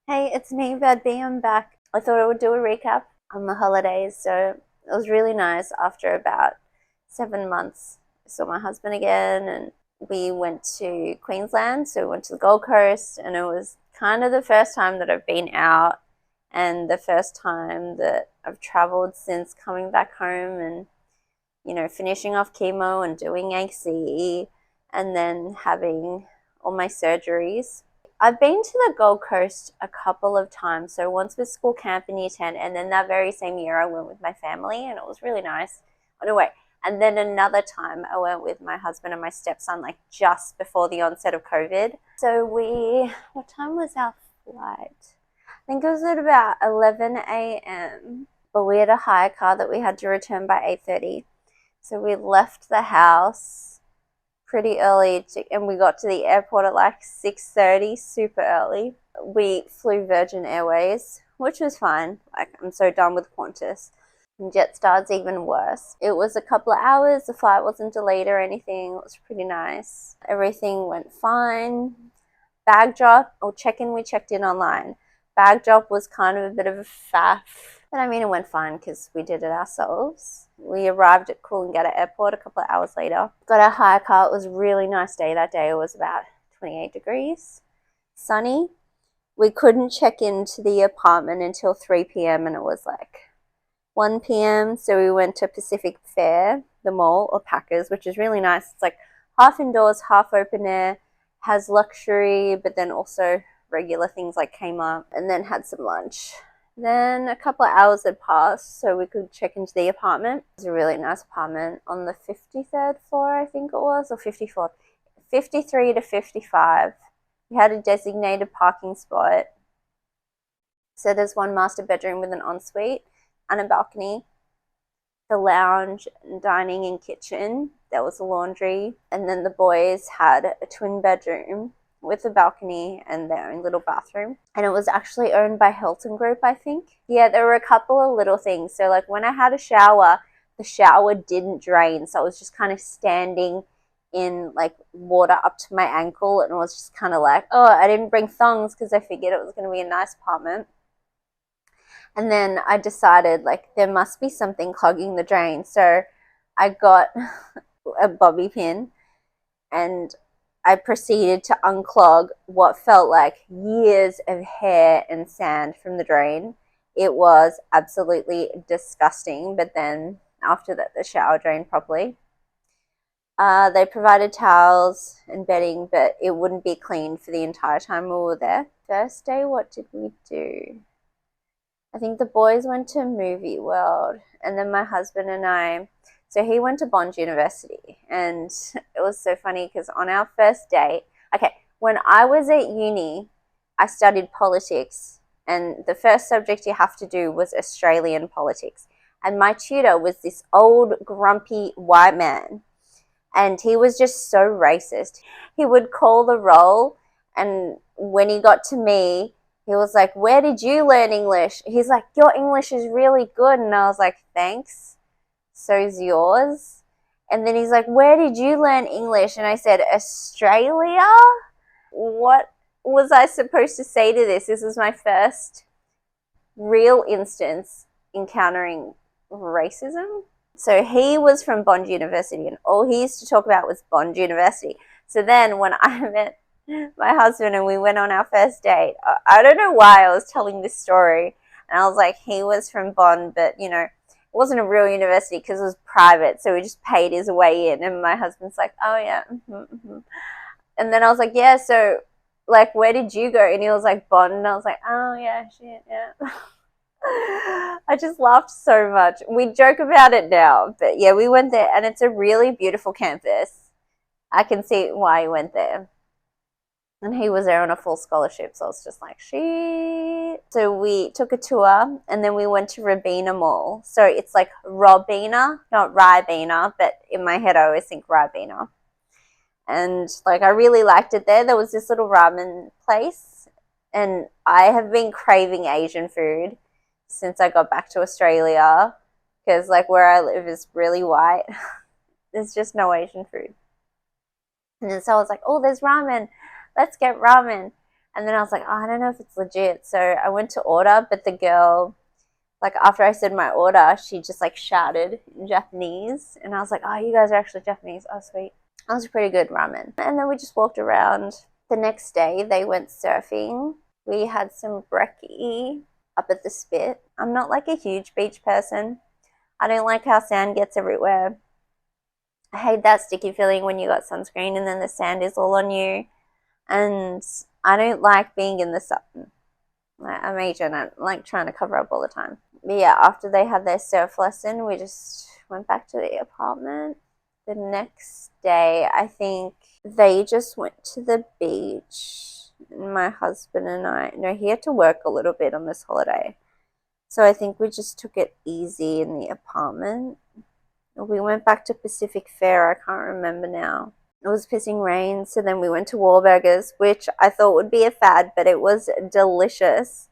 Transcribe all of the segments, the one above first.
Hey, it's me, Bad B. I'm back. I thought I would do a recap on the holidays. So it was really nice after about 7 months. I saw my husband again and we went to Queensland. So we went to the Gold Coast and it was kind of the first time that I've been out and the first time that I've traveled since coming back home and, finishing off chemo and doing ACE and then having all my surgeries. I've been to the Gold Coast a couple of times. So once with school camp in year 10, and then that very same year I went with my family, and it was really nice. Oh, no, wait. And then another time I went with my husband and my stepson, like just before the onset of COVID. So what time was our flight? I think it was at about 11 a.m. But we had a hire car that we had to return by 8:30. So we left the house pretty early and we got to the airport at like 6:30, super early. We flew Virgin Airways, which was fine. Like, I'm so done with Qantas. And Jetstar's even worse. It was a couple of hours. The flight wasn't delayed or anything. It was pretty nice. Everything went fine. Bag drop or check-in, we checked in online. Bag drop was kind of a bit of a faff. But I mean, it went fine because we did it ourselves. We arrived at Coolangatta Airport a couple of hours later. Got a hire car. It was a really nice day that day. It was about 28 degrees, sunny. We couldn't check into the apartment until 3 p.m. and it was like 1 p.m. So we went to Pacific Fair, the mall, or Packers, which is really nice. It's like half indoors, half open air, has luxury, but then also regular things like Kmart, and then had some lunch. Then a couple of hours had passed, so we could check into the apartment. It was a really nice apartment on the 53rd floor, I think it was, or 54th. 53 to 55. We had a designated parking spot. So there's one master bedroom with an ensuite and a balcony. The lounge, dining, and kitchen. There was a laundry. And then the boys had a twin bedroom with a balcony and their own little bathroom. And it was actually owned by Hilton Group, I think. Yeah, there were a couple of little things. So like when I had a shower, the shower didn't drain. So I was just kind of standing in like water up to my ankle and it was just kind of like, oh, I didn't bring thongs because I figured it was going to be a nice apartment. And then I decided like there must be something clogging the drain. So I got a bobby pin and I proceeded to unclog what felt like years of hair and sand from the drain. It was absolutely disgusting. But then after that, the shower drained properly. They provided towels and bedding, but it wouldn't be cleaned for the entire time we were there. First day, what did we do? I think the boys went to Movie World, and then my husband and I. So he went to Bond University, and it was so funny because on our first date, okay, when I was at uni, I studied politics, and the first subject you have to do was Australian politics. And my tutor was this old, grumpy white man, and he was just so racist. He would call the roll, and when he got to me, he was like, "Where did you learn English?" He's like, "Your English is really good." And I was like, "Thanks. So's yours." And then he's like, "Where did you learn English?" And I said, "Australia?" What was I supposed to say to this? This was my first real instance encountering racism. So he was from Bond University, and all he used to talk about was Bond University. So then when I met my husband and we went on our first date, I don't know why I was telling this story. And I was like, he was from Bond, but it wasn't a real university because it was private. So we just paid his way in. And my husband's like, oh, yeah. Mm-hmm. And then I was like, yeah, so like, where did you go? And he was like, Bond. And I was like, oh, yeah, shit, yeah. I just laughed so much. We joke about it now, but yeah, we went there and it's a really beautiful campus. I can see why he went there. And he was there on a full scholarship, so I was just like, shit. So we took a tour and then we went to Robina Mall. So it's like Robina, not Ribena, but in my head I always think Ribena. And like I really liked it there. There was this little ramen place and I have been craving Asian food since I got back to Australia because like where I live is really white. There's just no Asian food. And then so I was like, oh, there's ramen. Let's get ramen. And then I was like, oh, I don't know if it's legit. So I went to order, but the girl, like after I said my order, she just like shouted in Japanese. And I was like, oh, you guys are actually Japanese. Oh, sweet. That was pretty good ramen. And then we just walked around. The next day, they went surfing. We had some brekkie up at the spit. I'm not like a huge beach person. I don't like how sand gets everywhere. I hate that sticky feeling when you got sunscreen and then the sand is all on you. And I don't like being in the sun. I'm Asian. I like trying to cover up all the time. But yeah, after they had their surf lesson, we just went back to the apartment. The next day, I think they just went to the beach. My husband and I, no, he had to work a little bit on this holiday. So I think we just took it easy in the apartment. We went back to Pacific Fair. I can't remember now. It was pissing rain, so then we went to Wahlburgers, which I thought would be a fad, but it was delicious.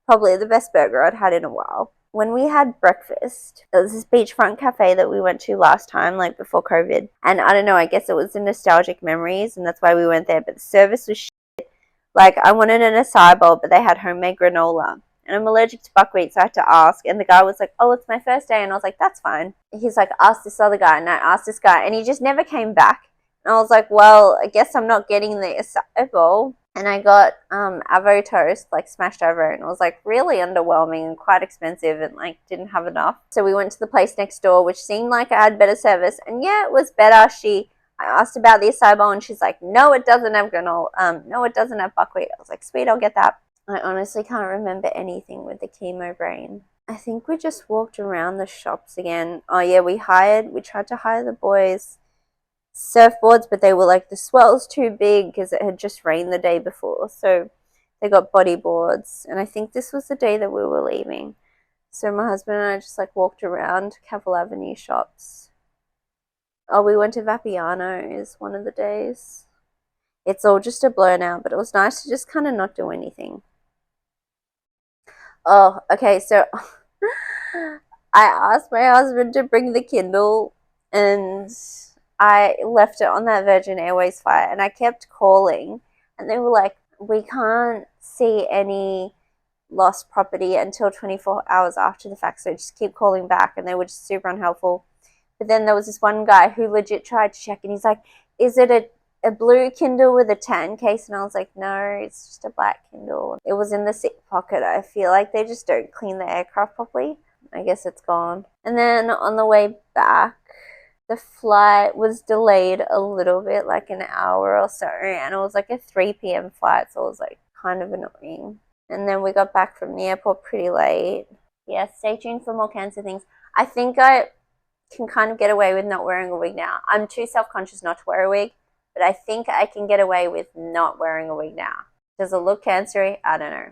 Probably the best burger I'd had in a while. When we had breakfast, there was this beachfront cafe that we went to last time, like before COVID. And I don't know, I guess it was the nostalgic memories, and that's why we went there. But the service was shit. Like, I wanted an acai bowl, but they had homemade granola. And I'm allergic to buckwheat, so I had to ask. And the guy was like, oh, it's my first day. And I was like, that's fine. He's like, ask this other guy. And I asked this guy, and he just never came back. And I was like, well, I guess I'm not getting the acai bowl. And I got avo toast, like smashed avo, and it was like really underwhelming and quite expensive and like didn't have enough. So we went to the place next door, which seemed like I had better service. And yeah, it was better. I asked about the acai bowl and she's like, no, it doesn't have granola. No, it doesn't have buckwheat. I was like, sweet, I'll get that. I honestly can't remember anything with the chemo brain. I think we just walked around the shops again. Oh yeah, we tried to hire the boys surfboards, but they were like the swell's too big because it had just rained the day before. So they got bodyboards, and I think this was the day that we were leaving. So my husband and I just like walked around Cavill Avenue shops. Oh, we went to Vapiano's one of the days. It's all just a blur now, but it was nice to just kind of not do anything. Oh, okay, so I asked my husband to bring the Kindle and I left it on that Virgin Airways flight and I kept calling and they were like, we can't see any lost property until 24 hours after the fact, so just keep calling back. And they were just super unhelpful. But then there was this one guy who legit tried to check and he's like, is it a blue Kindle with a tan case? And I was like, no, it's just a black Kindle. It was in the seat pocket. I feel like they just don't clean the aircraft properly. I guess it's gone. And then on the way back, the flight was delayed a little bit, like an hour or so, and it was like a 3 p.m. flight, so it was like kind of annoying. And then we got back from the airport pretty late. Yeah, stay tuned for more cancer things. I think I can kind of get away with not wearing a wig now. I'm too self-conscious not to wear a wig, but I think I can get away with not wearing a wig now. Does it look cancery? I don't know.